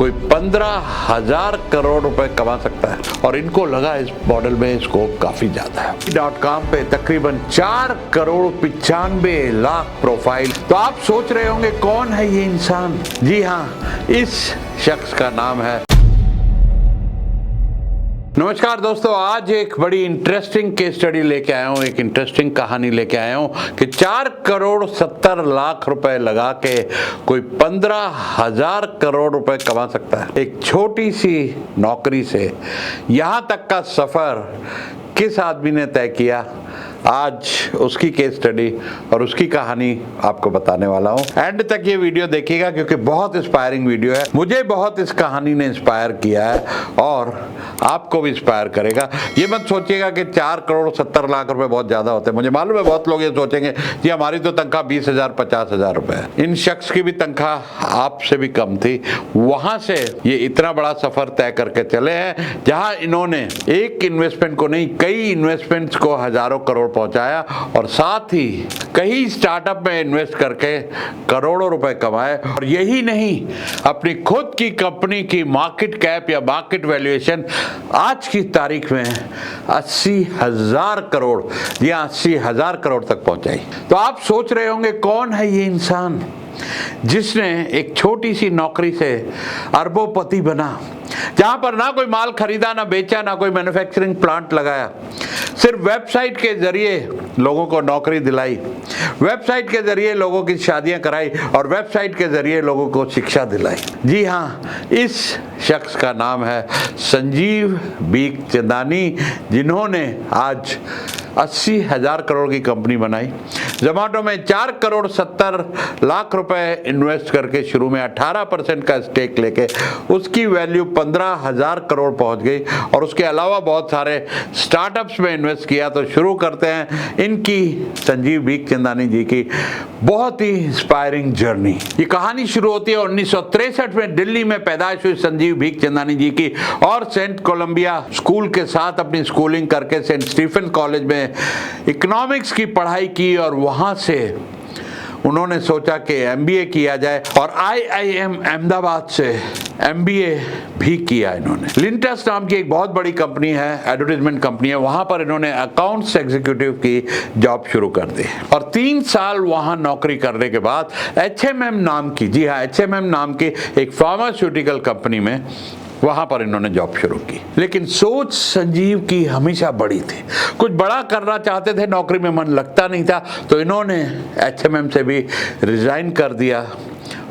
कोई 15,000 करोड़ रुपए कमा सकता है और इनको लगा इस मॉडल में स्कोप काफी ज्यादा है। .com पे तकरीबन 4 करोड़ 95 लाख प्रोफाइल। तो आप सोच रहे होंगे कौन है ये इंसान? जी हाँ, इस शख्स का नाम है। नमस्कार दोस्तों, आज एक बड़ी इंटरेस्टिंग केस स्टडी लेके आया हूँ, एक इंटरेस्टिंग कहानी लेके आया हूँ कि 4 करोड़ 70 लाख रुपए लगा के कोई 15,000 करोड़ रुपए कमा सकता है एक छोटी सी नौकरी से। यहाँ तक का सफर किस आदमी ने तय किया, आज उसकी केस स्टडी और उसकी कहानी आपको बताने वाला हूं। एंड तक ये वीडियो देखिएगा क्योंकि बहुत इंस्पायरिंग वीडियो है। मुझे बहुत इस कहानी ने इंस्पायर किया है और आपको भी इंस्पायर करेगा। ये मत सोचिएगा कि 4 करोड़ 70 लाख रुपए बहुत ज्यादा होते हैं। मुझे मालूम है बहुत लोग ये सोचेंगे कि हमारी तो तनख्वाह 20,000 50,000 रुपए है। इन शख्स की भी तनख्वाह आपसे भी कम थी। वहां से ये इतना बड़ा सफर तय करके चले हैं जहां इन्होंने एक इन्वेस्टमेंट को नहीं, कई इन्वेस्टमेंट्स को हजारों करोड़ पहुंचाया और साथ ही कई स्टार्टअप में इन्वेस्ट करके करोड़ों रुपए कमाए। और यही नहीं, अपनी खुद की कंपनी की मार्केट कैप या मार्केट वैल्यूएशन आज की तारीख में 80,000 करोड़ या 80,000 करोड़ तक पहुंचाई। तो आप सोच रहे होंगे कौन है ये इंसान जिसने एक छोटी सी नौकरी से अरबोपति बना, जहां पर ना कोई माल खरीदा, ना बेचा, ना कोई मैन्युफैक्चरिंग प्लांट लगाया, सिर्फ वेबसाइट के जरिए लोगों को नौकरी दिलाई, वेबसाइट के जरिए लोगों की शादियां कराई और वेबसाइट के जरिए लोगों को शिक्षा दिलाई। जी हाँ, इस शख्स का नाम है संजीव बिखचंदानी, जिन्होंने आज 80,000 करोड़ की कंपनी बनाई। जोमेटो में 4 करोड़ 70 लाख रुपए इन्वेस्ट करके शुरू में 18% का स्टेक लेके उसकी वैल्यू 15,000 करोड़ पहुंच गई और उसके अलावा बहुत सारे स्टार्टअप्स में इन्वेस्ट किया। तो शुरू करते हैं इनकी संजीव बिखचंदानी जी की बहुत ही इंस्पायरिंग जर्नी। ये कहानी शुरू होती है 1963 में दिल्ली में पैदाइश हुई संजीव बिखचंदानी जी की और सेंट कोलंबिया स्कूल के साथ अपनी स्कूलिंग करके सेंट स्टीफन कॉलेज में इकोनॉमिक्स की पढ़ाई की और वहां से उन्होंने सोचा कि MBA किया जाए और IIM अहमदाबाद से MBA भी किया इन्होंने। लिंटस नाम की एक बहुत बड़ी कंपनी है, एडवर्टाइजमेंट कंपनी है, वहां पर इन्होंने अकाउंट्स एग्जीक्यूटिव की जॉब शुरू कर दी और 3 साल वहां नौकरी करने के बाद HMM नाम की, जी हाँ, HMM नाम की एक फार्मास्यूटिकल कंपनी में वहां पर इन्होंने जॉब शुरू की। लेकिन सोच संजीव की हमेशा बड़ी थी, कुछ बड़ा करना चाहते थे, नौकरी में मन लगता नहीं था, तो इन्होंने HMM से भी रिजाइन कर दिया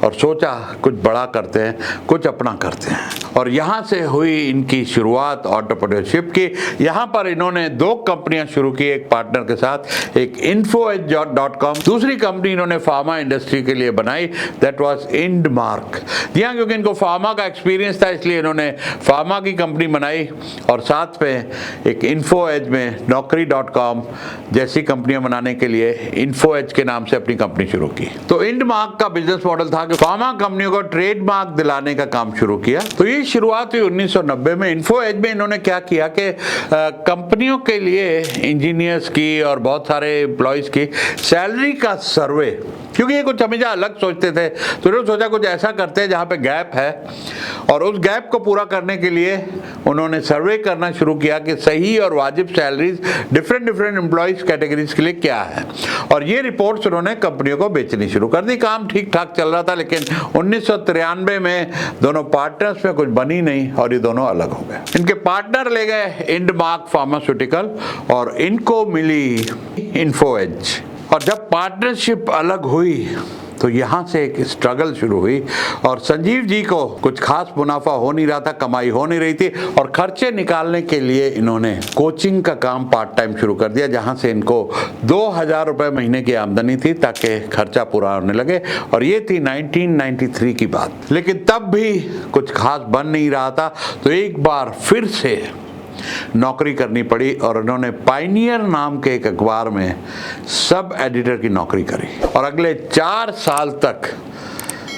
और सोचा कुछ बड़ा करते हैं, कुछ अपना करते हैं। और यहाँ से हुई इनकी शुरुआत एंटरप्रेन्योरशिप की। यहाँ पर इन्होंने 2 कंपनियां शुरू की एक पार्टनर के साथ, एक InfoEdge.com, दूसरी कंपनी इन्होंने फार्मा इंडस्ट्री के लिए बनाई, दैट वाज इंडमार्क। जी हाँ, क्योंकि इनको फार्मा का एक्सपीरियंस था इसलिए इन्होंने फार्मा की कंपनी बनाई और साथ में एक InfoEdge में Naukri.com जैसी कंपनियां बनाने के लिए InfoEdge के नाम से अपनी कंपनी शुरू की। तो इंडमार्क का बिजनेस मॉडल था कि फार्मा कंपनियों को ट्रेडमार्क दिलाने का काम शुरू किया। तो ये शुरुआत हुई 1990 में। InfoEdge में इन्होंने क्या किया कि कंपनियों के लिए इंजीनियर्स की और बहुत सारे एम्प्लॉयज की सैलरी का सर्वे, क्योंकि ये कुछ हमेशा अलग सोचते थे, तो इन्होंने सोचा कुछ ऐसा करते हैं जहाँ पे गैप है और उस गैप को पूरा करने के लिए उन्होंने सर्वे करना शुरू किया कि सही और वाजिब सैलरीज डिफरेंट एम्प्लॉयज कैटेगरीज के लिए क्या है। और ये रिपोर्ट्स उन्होंने कंपनियों को बेचनी शुरू कर दी। काम ठीक ठाक चल रहा था, लेकिन 1993 में दोनों पार्टनर्स में कुछ बनी नहीं और ये दोनों अलग हो गए। इनके पार्टनर ले गए इंडमार्क फार्मास्यूटिकल और इनको मिली InfoEdge। और जब पार्टनरशिप अलग हुई तो यहाँ से एक स्ट्रगल शुरू हुई और संजीव जी को कुछ खास मुनाफा हो नहीं रहा था, कमाई हो नहीं रही थी और खर्चे निकालने के लिए इन्होंने कोचिंग का काम पार्ट टाइम शुरू कर दिया, जहाँ से इनको 2,000 रुपये महीने की आमदनी थी ताकि खर्चा पूरा होने लगे। और ये थी 1993 की बात। लेकिन तब भी कुछ खास बन नहीं रहा था, तो एक बार फिर से नौकरी करनी पड़ी और उन्होंने पायनियर नाम के एक अखबार में सब एडिटर की नौकरी करी और अगले 4 साल तक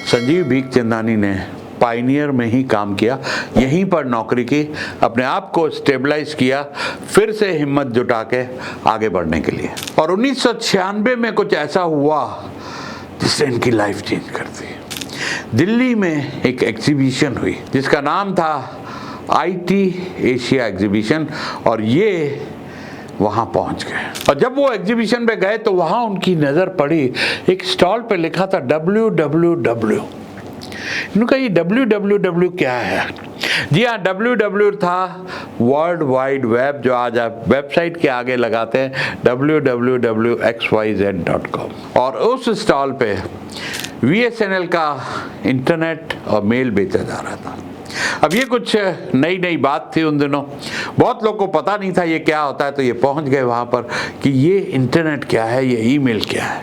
संजीव बिखचंदानी ने पायनियर में ही काम किया, यहीं पर नौकरी की, अपने आप को स्टेबलाइज किया, फिर से हिम्मत जुटा के आगे बढ़ने के लिए। और 1996 में कुछ ऐसा हुआ जिससे इनकी लाइफ चेंज कर दी। दिल्ली में एक एग्जीबिशन हुई जिसका नाम था IT एशिया एग्जीबिशन, और ये वहाँ पहुँच गए। और जब वो एग्जीबिशन पे गए तो वहाँ उनकी नज़र पड़ी एक स्टॉल पे लिखा था WWW। इनका ये WWW क्या है? जी हाँ, WWW था वर्ल्ड वाइड वेब, जो आज आप वेबसाइट के आगे लगाते हैं www.xyz.com। और उस स्टॉल पे VSNL का इंटरनेट और मेल बेचा जा रहा था। अब ये कुछ नई बात थी उन दिनों, बहुत लोग को पता नहीं था ये क्या होता है, तो ये पहुंच गए वहाँ पर कि ये इंटरनेट क्या है, ये ईमेल क्या है।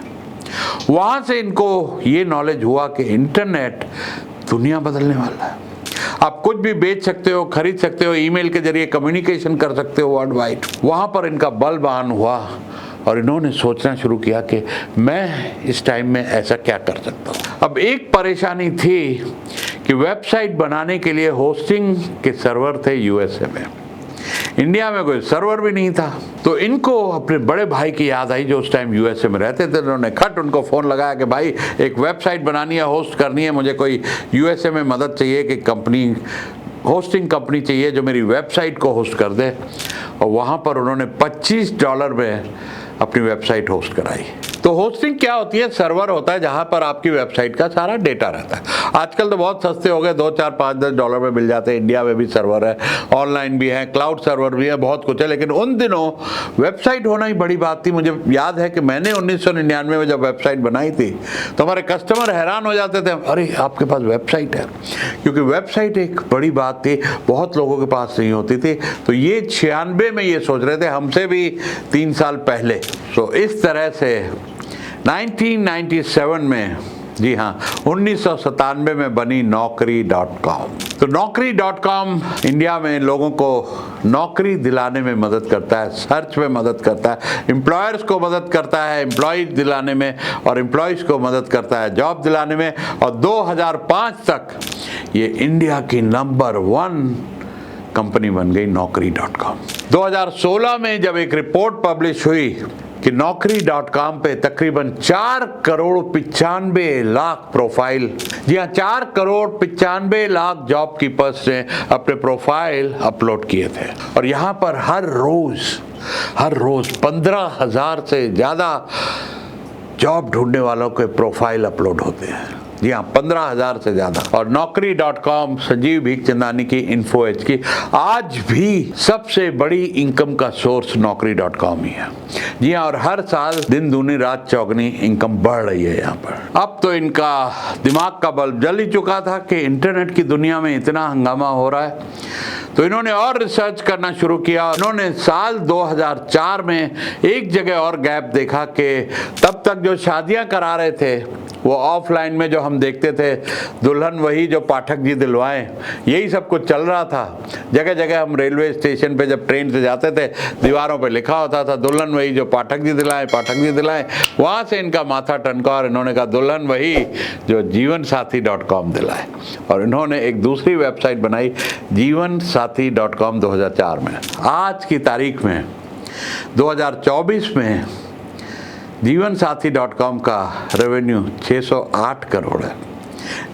वहाँ से इनको ये नॉलेज हुआ कि इंटरनेट दुनिया बदलने वाला है। आप कुछ भी बेच सकते हो, खरीद सकते हो, ईमेल के जरिए कम्युनिकेशन कर सकते हो वर्ल्ड वाइड। वहाँ पर इनका बल्ब ऑन हुआ और इन्होंने सोचना शुरू किया कि मैं इस टाइम में ऐसा क्या कर सकता हूँ। अब एक परेशानी थी कि वेबसाइट बनाने के लिए होस्टिंग के सर्वर थे USA में, इंडिया में कोई सर्वर भी नहीं था। तो इनको अपने बड़े भाई की याद आई जो उस टाइम USA में रहते थे। उन्होंने खट उनको फ़ोन लगाया कि भाई एक वेबसाइट बनानी है, होस्ट करनी है, मुझे कोई USA में मदद चाहिए कि होस्टिंग कंपनी चाहिए जो मेरी वेबसाइट को होस्ट कर दे। और वहाँ पर उन्होंने $25 में अपनी वेबसाइट होस्ट कराई। तो होस्टिंग क्या होती है? सर्वर होता है जहाँ पर आपकी वेबसाइट का सारा डेटा रहता है। आजकल तो बहुत सस्ते हो गए, 2, 4, 5, $10 में मिल जाते हैं। इंडिया में भी सर्वर है, ऑनलाइन भी है, क्लाउड सर्वर भी है, बहुत कुछ है। लेकिन उन दिनों वेबसाइट होना ही बड़ी बात थी। मुझे याद है कि मैंने 1999 में जब वेबसाइट बनाई थी तो हमारे कस्टमर हैरान हो जाते थे, अरे आपके पास वेबसाइट है, क्योंकि वेबसाइट एक बड़ी बात थी, बहुत लोगों के पास नहीं होती थी। तो ये 96 में ये सोच रहे थे, हमसे भी 3 साल पहले। तो इस तरह से 1997 में, जी हाँ 1997 में बनी Naukri.com। तो Naukri.com इंडिया में लोगों को नौकरी दिलाने में मदद करता है, सर्च में मदद करता है, एम्प्लॉयर्स को मदद करता है एम्प्लॉय दिलाने में, और एम्प्लॉयज़ को मदद करता है जॉब दिलाने में। और 2005 तक ये इंडिया की नंबर 1 कंपनी बन गई Naukri.com। 2016 में जब एक रिपोर्ट पब्लिश हुई कि Naukri.com पे तकरीबन 4,95,00,000 प्रोफाइल, जी हाँ 4,95,00,000 जॉब कीपर्स ने अपने प्रोफाइल अपलोड किए थे। और यहाँ पर हर रोज 15,000 से ज़्यादा जॉब ढूंढने वालों के प्रोफाइल अपलोड होते हैं। जी हाँ 15,000 से ज़्यादा। और Naukri.com संजीव भीखचंदानी की इन्फोएज की आज भी सबसे बड़ी इनकम का सोर्स Naukri.com ही है। जी हाँ, और हर साल दिन दूनी रात चौगनी इनकम बढ़ रही है यहाँ पर। अब तो इनका दिमाग का बल्ब जल ही चुका था कि इंटरनेट की दुनिया में इतना हंगामा हो रहा है, तो इन्होंने और रिसर्च करना शुरू किया। इन्होंने साल 2004 में एक जगह और गैप देखा कि तब तक जो शादियां करा रहे थे वो ऑफलाइन में जो हम देखते थे, दुल्हन वही जो पाठक जी दिलवाएं, यही सब कुछ चल रहा था। जगह जगह हम रेलवे स्टेशन पे जब ट्रेन से जाते थे, दीवारों पे लिखा होता था दुल्हन वही जो पाठक जी दिलाएं, पाठक जी दिलाएं। वहाँ से इनका माथा टनका और इन्होंने कहा दुल्हन वही जो जीवनसाथी.com दिलाए। और इन्होंने एक दूसरी वेबसाइट बनाई जीवनसाथी.com 2004 में। आज की तारीख में 2024 में जीवनसाथी.com का रेवेन्यू 608 करोड़ है।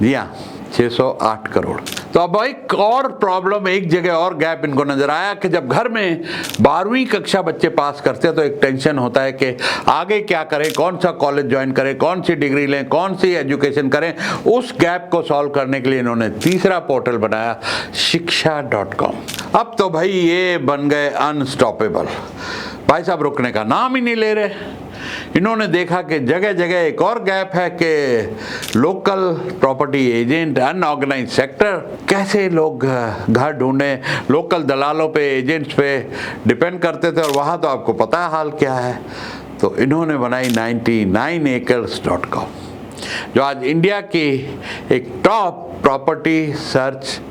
जी हाँ 608 करोड़। तो अब एक और प्रॉब्लम, एक जगह और गैप इनको नजर आया कि जब घर में 12वीं कक्षा बच्चे पास करते हैं तो एक टेंशन होता है कि आगे क्या करें, कौन सा कॉलेज ज्वाइन करें, कौन सी डिग्री लें, कौन सी एजुकेशन करें। उस गैप को सॉल्व करने के लिए इन्होंने तीसरा पोर्टल बनाया शिक्षा.com। अब तो भाई ये बन गए अनस्टॉपेबल, भाई साहब रुकने का नाम ही नहीं ले रहे। इन्होंने देखा कि जगह जगह एक और गैप है कि local property agent, unorganise sector, कैसे लोग घर ढूंढें। लोकल दलालों पे, एजेंट्स पे डिपेंड करते थे और वहाँ तो आपको पता है हाल क्या है। तो इन्होंने बनाई 99acres.com जो आज इंडिया की एक टॉप प्रॉपर्टी सर्च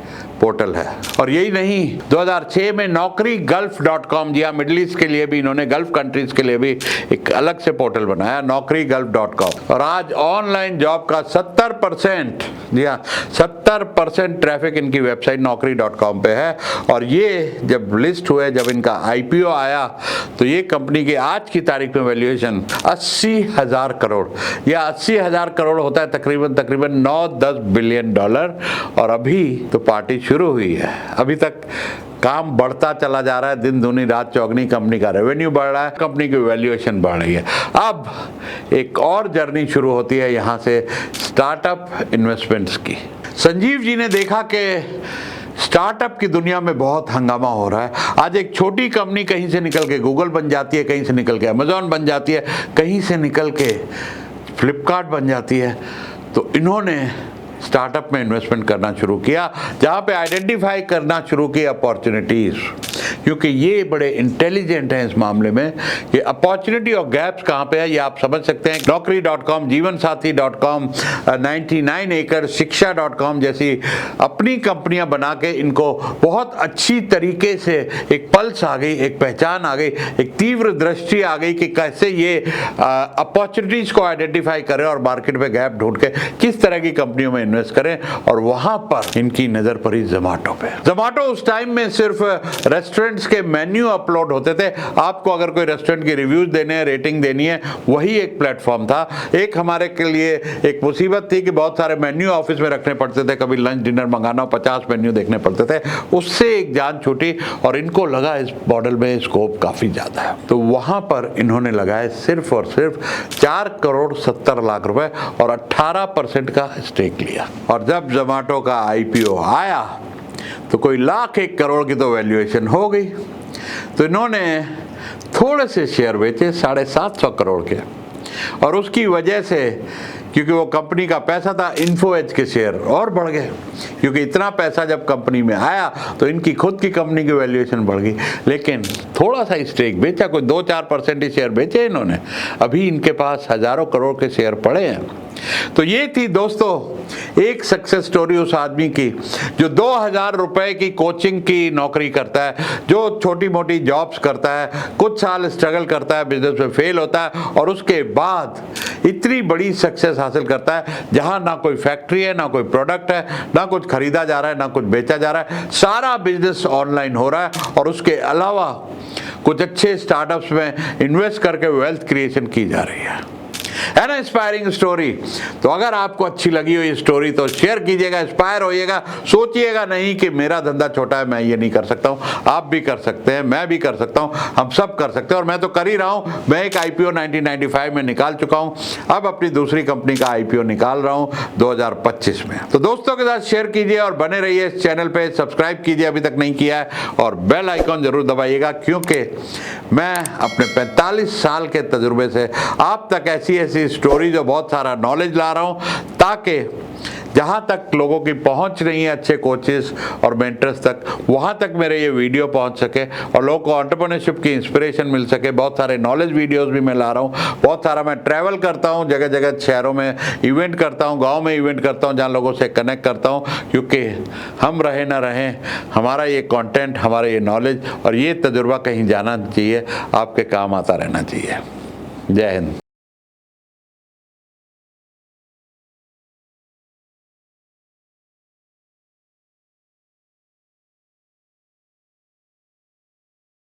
पोर्टल है। और यही नहीं, 2006 में naukri-gulf.com, जी हाँ, मिडिल ईस्ट के लिए भी इन्होंने, गल्फ कंट्रीज के लिए भी एक अलग से पोर्टल बनाया, naukri-gulf.com। और आज ऑनलाइन जॉब का 70%, जी हाँ, 70% ट्रैफिक इनकी वेबसाइट naukri.com पे है। और ये जब लिस्ट हुए, जब इनका IPO आया, तो ये कंपनी की आज की तारीख में वैल्यूएशन 80,000 करोड़, या 80,000 करोड़ होता है तकरीबन 9-10 बिलियन डॉलर। और अभी तो पार्टी शुरू हुई है, अभी तक काम बढ़ता चला जा रहा है, दिन दूनी रात चौगनी, कंपनी का रेवेन्यू बढ़ रहा है, कंपनी की वैल्यूएशन बढ़ रही है। अब एक और जर्नी शुरू होती है यहाँ से स्टार्टअप इन्वेस्टमेंट्स की। संजीव जी ने देखा कि स्टार्टअप की दुनिया में बहुत हंगामा हो रहा है। आज एक छोटी कंपनी कहीं से निकल के गूगल बन जाती है, कहीं से निकल के अमेजॉन बन जाती है, कहीं से निकल के फ्लिपकार्ट बन जाती है। तो इन्होंने स्टार्टअप में इन्वेस्टमेंट करना शुरू किया, जहाँ पे आइडेंटिफाई करना शुरू किया अपॉर्चुनिटीज़, क्योंकि ये बड़े इंटेलिजेंट हैं इस मामले में कि अपॉर्चुनिटी और गैप्स कहाँ पे है ये आप समझ सकते हैं। naukri.com, जीवनसाथी.com, 99 एकड़, शिक्षा.com जैसी अपनी कंपनियां बना के इनको बहुत अच्छी तरीके से एक पल्स आ गई, एक पहचान आ गई, एक तीव्र दृष्टि आ गई कि कैसे ये अपॉर्चुनिटीज़ को आइडेंटिफाई करें और मार्केट में गैप ढूंढ के किस तरह की कंपनियों में इन्वेस्ट करें। और वहां पर इनकी नजर पड़ी ज़ोमैटो पे। ज़ोमैटो उस टाइम में सिर्फ रेस्टोरेंट्स के मेन्यू अपलोड होते थे, आपको अगर कोई रेस्टोरेंट की रिव्यूज देने हैं, रेटिंग देनी है, वही एक प्लेटफॉर्म था। एक हमारे के लिए एक मुसीबत थी कि बहुत सारे मेन्यू ऑफिस में रखने पड़ते थे, कभी लंच डिनर मंगाना, 50 मेन्यू देखने पड़ते थे, उससे एक जान छूटी। और इनको लगा इस मॉडल में स्कोप काफी ज्यादा है, तो वहां पर इन्होंने लगाए सिर्फ और सिर्फ 4 करोड़ 70 लाख रुपए और 18% का स्टेक लिया। और जब ज़ोमैटो का IPO आया तो कोई 1,01 करोड़ की तो वैल्यूएशन हो गई। तो इन्होंने थोड़े से शेयर बेचे 750 करोड़ के, और उसकी वजह से, क्योंकि वो कंपनी का पैसा था, इन्फोएज के शेयर और बढ़ गए, क्योंकि इतना पैसा जब कंपनी में आया तो इनकी खुद की कंपनी की वैल्यूएशन बढ़ गई। लेकिन थोड़ा सा स्टेक बेचा, कोई 2-4% ही शेयर बेचे इन्होंने, अभी इनके पास हजारों करोड़ के शेयर पड़े हैं। तो ये थी दोस्तों एक सक्सेस स्टोरी उस आदमी की जो 2,000 रुपए की कोचिंग की नौकरी करता है, जो छोटी मोटी जॉब्स करता है, कुछ साल स्ट्रगल करता है, बिजनेस में फेल होता है, और उसके बाद इतनी बड़ी सक्सेस हासिल करता है जहां ना कोई फैक्ट्री है, ना कोई प्रोडक्ट है, ना कुछ खरीदा जा रहा है, ना कुछ बेचा जा रहा है, सारा बिजनेस ऑनलाइन हो रहा है। और उसके अलावा कुछ अच्छे स्टार्टअप्स में इन्वेस्ट करके वेल्थ क्रिएशन की जा रही है ना इंस्पायरिंग स्टोरी। तो अगर आपको अच्छी लगी हो ये स्टोरी तो शेयर कीजिएगा, इंस्पायर होइएगा, सोचिएगा नहीं कि मेरा धंधा छोटा है, मैं ये नहीं कर सकता हूँ। आप भी कर सकते हैं, मैं भी कर सकता हूँ, हम सब कर सकते हैं, और मैं तो कर ही रहा हूँ। मैं एक IPO 1995 में निकाल चुका हूँ, अब अपनी दूसरी कंपनी का IPO निकाल रहा हूँ 2025 में। तो दोस्तों के साथ शेयर कीजिए और बने रहिए इस चैनल पे, सब्सक्राइब कीजिए अभी तक नहीं किया है, और बेल आइकॉन जरूर दबाइएगा, क्योंकि मैं अपने 45 साल के तजुर्बे से आप तक ऐसी स्टोरीज और बहुत सारा नॉलेज ला रहा हूं, ताकि जहां तक लोगों की पहुंच नहीं है अच्छे कोचेस और मेंटर्स तक, वहां तक मेरे ये वीडियो पहुंच सके और लोगों को एंटरप्रेन्योरशिप की इंस्पिरेशन मिल सके। बहुत सारे नॉलेज वीडियोस भी मैं ला रहा हूं, बहुत सारा मैं ट्रैवल करता हूं, जगह जगह शहरों में इवेंट करता हूं, गाँव में इवेंट करता हूं, जहाँ लोगों से कनेक्ट करता हूँ, क्योंकि हम रहे ना रहें, हमारा ये कॉन्टेंट, हमारा ये नॉलेज और ये तजुर्बा कहीं जाना चाहिए, आपके काम आता रहना चाहिए। जय हिंद।